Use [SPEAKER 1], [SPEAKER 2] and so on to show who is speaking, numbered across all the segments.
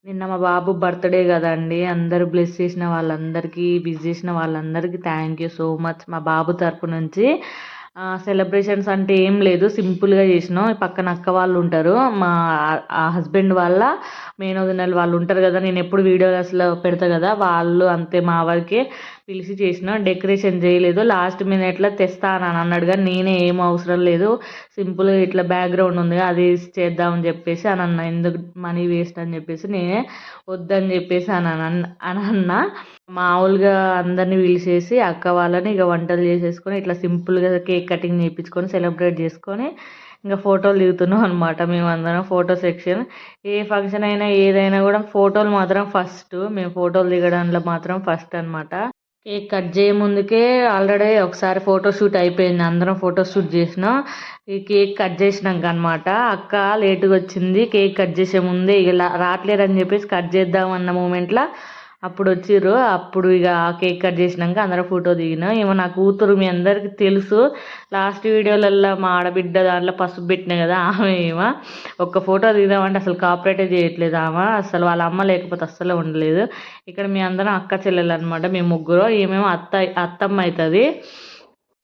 [SPEAKER 1] నిన్న మా బాబు బర్త్డే కదండి. అందరూ బ్లెస్ చేసిన వాళ్ళందరికీ, విష్ చేసిన వాళ్ళందరికీ థ్యాంక్ యూ సో మచ్. మా బాబు తరపు నుంచి సెలబ్రేషన్స్ అంటే ఏం లేదు, సింపుల్గా చేసినాం. పక్కన అక్క వాళ్ళు ఉంటారు, మా హస్బెండ్ వాళ్ళ మేనోదినలు వాళ్ళు ఉంటారు కదా, నేను ఎప్పుడు వీడియోస్లో పెడతా కదా, వాళ్ళు అంతే మా వరకే పిలిచి చేసిన. డెకరేషన్ చేయలేదు, లాస్ట్ మినిట్లో తెస్తా అని అన్నాడు కానీ నేనే ఏం అవసరం లేదు, సింపుల్గా ఇట్లా బ్యాక్గ్రౌండ్ ఉంది అది చేద్దామని చెప్పేసి అని అన్న. ఎందుకు మనీ వేస్ట్ అని చెప్పేసి నేనే వద్దని చెప్పేసి అని అన్న. మామూలుగా అందరినీ పిలిచేసి అక్క వాళ్ళని ఇక వంటలు చేసేసుకొని ఇట్లా సింపుల్గా కేక్ కటింగ్ చేయించుకొని సెలబ్రేట్ చేసుకొని ఇంకా ఫోటోలు దిగుతున్నాం అనమాట. మేమందరం ఫోటో సెక్షన్. ఏ ఫంక్షన్ అయినా ఏదైనా కూడా ఫోటోలు మాత్రం ఫస్ట్, మేము ఫోటోలు దిగడంలో మాత్రం ఫస్ట్ అనమాట. కేక్ కట్ చేయ ముందుకే ఆల్రెడీ ఒకసారి ఫోటోషూట్ అయిపోయింది, అందరం ఫోటోషూట్ చేసినాం. ఈ కేక్ కట్ చేసినాక అనమాట అక్క లేటుగా వచ్చింది, కేక్ కట్ చేసే ముందే ఇక రావట్లేరని చెప్పేసి కట్ చేద్దాం అన్న మూమెంట్లో అప్పుడు వచ్చిర్రు. అప్పుడు ఇక కేక్ కట్ చేసినాక అందరం ఫోటో దిగినాం. ఏమో నా కూతురు మీ అందరికీ తెలుసు, లాస్ట్ వీడియోలలో మా ఆడబిడ్డ దాంట్లో పసుపు పెట్టినా కదా, ఆమె ఏమో ఒక్క ఫోటో దిగుదామంటే అసలు కాపరేటే చేయట్లేదు ఆమె, అసలు వాళ్ళ అమ్మ లేకపోతే అస్సలే ఉండలేదు. ఇక్కడ మీ అందరం అక్క చెల్లెలు అనమాట, మేము ముగ్గురు. ఏమేమో అత్తమ్మ అవుతుంది.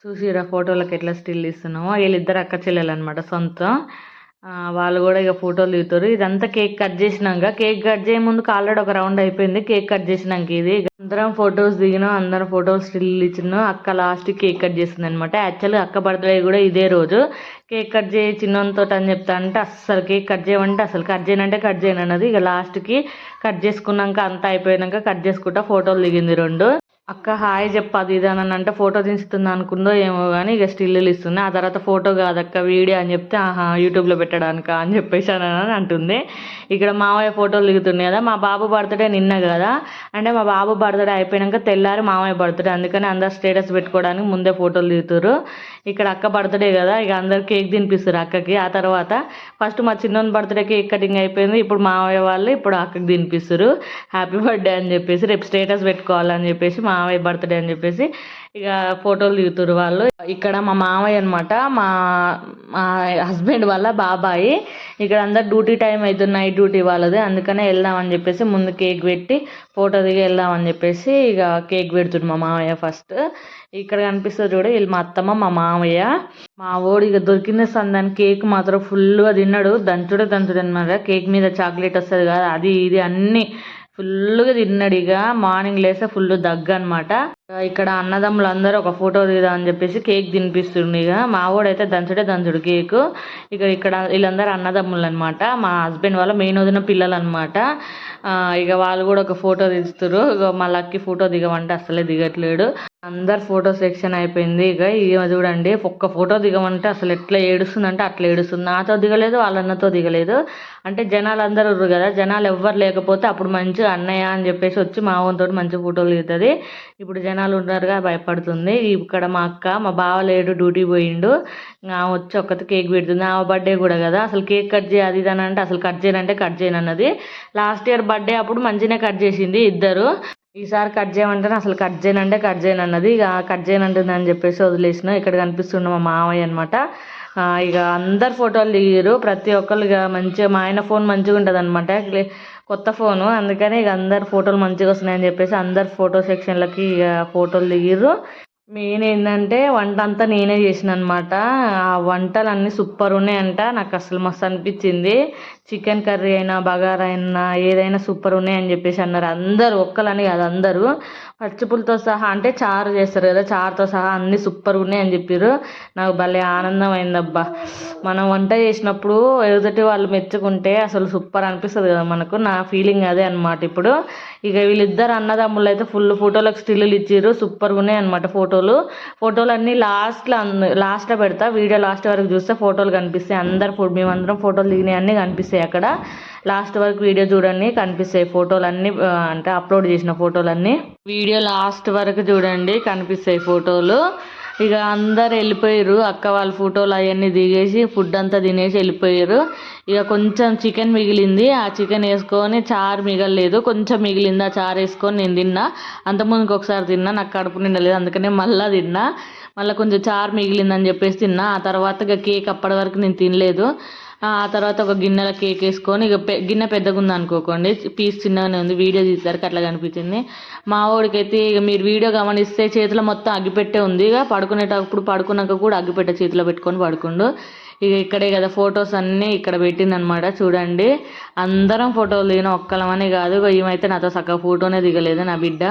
[SPEAKER 1] చూసిరా ఫోటోలకు ఎట్లా స్టిల్ ఇస్తున్నామో, వీళ్ళిద్దరు అక్క చెల్లెలు అనమాట సొంతం. వాళ్ళు కూడా ఇక ఫోటోలు దిగుతారు. ఇదంతా కేక్ కట్ చేసినాక, కేక్ కట్ చేయ ముందుకు ఆల్రెడీ ఒక రౌండ్ అయిపోయింది, కేక్ కట్ చేసినాక ఇది అందరం ఫొటోస్ దిగినాం, అందరం ఫొటోస్ స్టిల్ ఇచ్చినాం. అక్క లాస్ట్ కేక్ కట్ చేసింది అనమాట. యాక్చువల్గా అక్క బర్త్డే కూడా ఇదే రోజు. కేక్ కట్ చేయి చిన్నంతో అని చెప్తా అంటే అస్సలు కేక్ కట్ చేయమంటే అసలు కట్ చేయనంటే కట్ చేయను అన్నది. ఇక లాస్ట్కి కట్ చేసుకున్నాక అంతా అయిపోయాక కట్ చేసుకుంటా ఫోటోలు దిగింది రెండు. అక్క హాయ్ చెప్పదు ఇది అని అంటే ఫోటో తీస్తుంది అనుకుందో ఏమో కానీ ఇక స్టిల్లు ఇస్తుంది. ఆ తర్వాత ఫోటో కాదక్క వీడియో అని చెప్తే ఆహా యూట్యూబ్లో పెట్టడానిక అని చెప్పేసి అని అంటుంది. ఇక్కడ మామయ్య ఫోటోలు దిగుతున్నాయి కదా, మా బాబు బర్త్డే నిన్న కదా, అంటే మా బాబు బర్త్డే అయిపోయాక తెల్లారి మామయ్య బర్త్డే, అందుకని అందరు స్టేటస్ పెట్టుకోవడానికి ముందే ఫోటోలు దిగుతారు. ఇక్కడ అక్క బర్త్డే కదా, ఇక అందరు కేక్ తినిపిస్తారు అక్కకి. ఆ తర్వాత ఫస్ట్ మా చిన్నోని బర్త్డే కేక్ కటింగ్ అయిపోయింది, ఇప్పుడు మామయ్య వాళ్ళు ఇప్పుడు అక్కకి తినిపిస్తారు హ్యాపీ బర్త్డే అని చెప్పేసి, రేపు స్టేటస్ పెట్టుకోవాలని చెప్పేసి మామయ్య బర్త్డే అని చెప్పేసి ఇక ఫోటోలు దిగుతారు వాళ్ళు. ఇక్కడ మా మామయ్య అనమాట, మా హస్బెండ్ వాళ్ళ బాబాయి. ఇక్కడ అందరు డ్యూటీ టైం అవుతుంది, నైట్ డ్యూటీ వాళ్ళది, అందుకనే వెళ్దామని చెప్పేసి ముందు కేక్ పెట్టి ఫోటో దిగి వెళ్దామని చెప్పేసి ఇక కేక్ పెడుతుంది మా మామయ్య ఫస్ట్. ఇక్కడ కనిపిస్తుంది చూడు, వీళ్ళు మా అత్తమ్మ మా మామయ్య. మా ఓడి ఇక దొరికింది సందాని కేక్ మాత్రం ఫుల్గా తిన్నాడు, దంచుడే అనమాట. కేక్ మీద చాక్లెట్ వస్తుంది కదా, అది ఇది అన్నీ ఫుల్గా తిన్నాడు. ఇక మార్నింగ్ లేస్తే ఫుల్ దగ్గు అనమాట. ఇక్కడ అన్నదమ్ములు అందరూ ఒక ఫోటో దిగుదామని చెప్పేసి కేక్ తినిపిస్తుంది. ఇక మా వాడైతే దంచుడు కేకు. ఇక్కడ వీళ్ళందరూ అన్నదమ్ములు అనమాట, మా హస్బెండ్ వాళ్ళ మెయిన్ వదిన పిల్లలు అనమాట. ఇక వాళ్ళు కూడా ఒక ఫోటో తీస్తారు. ఇక మా లక్కి ఫోటో దిగమంటే అసలే దిగట్లేడు. అందరు ఫోటో సెక్షన్ అయిపోయింది. ఇక చూడండి ఒక్క ఫోటో దిగమంటే అసలు ఎట్లా ఏడుస్తుంది అంటే అట్లా ఏడుస్తుంది. నాతో దిగలేదు, వాళ్ళన్నతో దిగలేదు. అంటే జనాలు అందరూ ఉర్రు కదా, జనాలు ఎవ్వరు లేకపోతే అప్పుడు మంచిగా అన్నయ్య అని చెప్పేసి వచ్చి మా ఓన్తో మంచి ఫోటోలు దిగుతుంది. ఇప్పుడు జనాలు ఉన్నారుగా భయపడుతుంది. ఇక్కడ మా అక్క మా బావ లేడు, డ్యూటీ పోయిండు, వచ్చి ఒక్కటి కేక్ పెడుతుంది. ఆ బర్త్డే కూడా కదా, అసలు కేక్ కట్ చేయ అది అని అంటే అసలు కట్ చేయనంటే కట్ చేయను అన్నది. లాస్ట్ ఇయర్ బర్త్డే అప్పుడు మంచిగానే కట్ చేసింది ఇద్దరు, ఈసారి కట్ చేయమంటే అసలు కట్ చేయనంటే కట్ చేయను అన్నది. ఇక కట్ చేయనంటుంది అని చెప్పేసి వదిలేసిన. ఇక్కడ కనిపిస్తుండ మా మామయ్య అనమాట. ఇక అందరు ఫోటోలు దిగారు ప్రతి ఒక్కరు. ఇక మంచిగా మా ఆయన ఫోన్ మంచిగా ఉంటుంది అనమాట, కొత్త ఫోను, అందుకని ఇక అందరు ఫోటోలు మంచిగా వస్తున్నాయని చెప్పేసి అందరు ఫోటో సెక్షన్లకి ఇక ఫోటోలు దిగిర్రు. మెయిన్ ఏంటంటే వంట అంతా నేనే చేసిన అనమాట. ఆ వంటలు అన్నీ సూపర్ ఉన్నాయంట, నాకు అసలు మస్తు అనిపించింది. చికెన్ కర్రీ అయినా బగారా అయినా ఏదైనా సూపర్ ఉన్నాయని చెప్పేసి అన్నారు అందరూ, ఒక్కలని కాదు అందరూ. పచ్చిపులతో సహా అంటే చారు చేస్తారు కదా, చారుతో సహా అన్నీ సూపర్ ఉన్నాయని చెప్పారు. నాకు భలే ఆనందం అయిందబ్బా. మనం వంట చేసినప్పుడు ఎదుటి వాళ్ళు మెచ్చుకుంటే అసలు సూపర్ అనిపిస్తుంది కదా మనకు, నా ఫీలింగ్ అదే అనమాట. ఇప్పుడు ఇక వీళ్ళిద్దరు అన్నదమ్ములు అయితే ఫుల్ ఫోటోలకు స్టిల్లు ఇచ్చారు, సూపర్గా ఉన్నాయి అనమాట ఫోటోలు అన్నీ లాస్ట్లో పెడతా, వీడియో లాస్ట్ వరకు చూస్తే ఫోటోలు కనిపిస్తాయి. మేమందరం ఫోటోలు దిగినాయి అన్నీ కనిపిస్తాయి అక్కడ. లాస్ట్ వరకు వీడియో చూడండి కనిపిస్తాయి ఫోటోలన్నీ, అంటే అప్లోడ్ చేసిన ఫోటోలన్నీ వీడియో లాస్ట్ వరకు చూడండి కనిపిస్తాయి ఫోటోలు. ఇక అందరు వెళ్ళిపోయారు, అక్క వాళ్ళ ఫోటోలు అవన్నీ దిగేసి ఫుడ్ అంతా తినేసి వెళ్ళిపోయారు. ఇక కొంచెం చికెన్ మిగిలింది, ఆ చికెన్ వేసుకొని, చారు మిగలలేదు కొంచెం మిగిలింది, ఆ చారు వేసుకొని నేను తిన్నా. అంతకుముందుకు ఒకసారి తిన్నా, నాకు కడుపు నిండలేదు అందుకనే మళ్ళీ తిన్నా. మళ్ళీ కొంచెం చారు మిగిలిందని చెప్పేసి తిన్నా. ఆ తర్వాత ఇక కేక్ అప్పటి వరకు నేను తినలేదు. ఆ తర్వాత ఒక గిన్నెలో కేక్ వేసుకొని ఇక గిన్నె పెద్దగా ఉంది అనుకోకండి, పీస్ చిన్నగానే ఉంది, వీడియో తీసేసరికి అట్లా కనిపించింది. మా వాడికైతే ఇక మీరు వీడియో గమనిస్తే చేతిలో మొత్తం అగ్గిపెట్టే ఉంది, ఇక పడుకునేటప్పుడు పడుకున్నాక కూడా అగ్గిపెట్టె చేతిలో పెట్టుకొని పడుకుండు. ఇక ఇక్కడే కదా ఫొటోస్ అన్నీ ఇక్కడ పెట్టిందనమాట. చూడండి అందరం ఫోటోలు దిగిన, ఒక్కలమని కాదు. ఇక ఏమైతే నాతో సగం ఫోటోనే దిగలేదు నా బిడ్డ.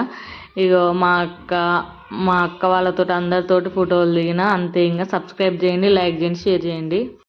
[SPEAKER 1] ఇగో మా అక్క వాళ్ళతో అందరితోటి ఫోటోలు దిగిన అంతే. ఇంకా సబ్స్క్రైబ్ చేయండి, లైక్ చేయండి, షేర్ చేయండి.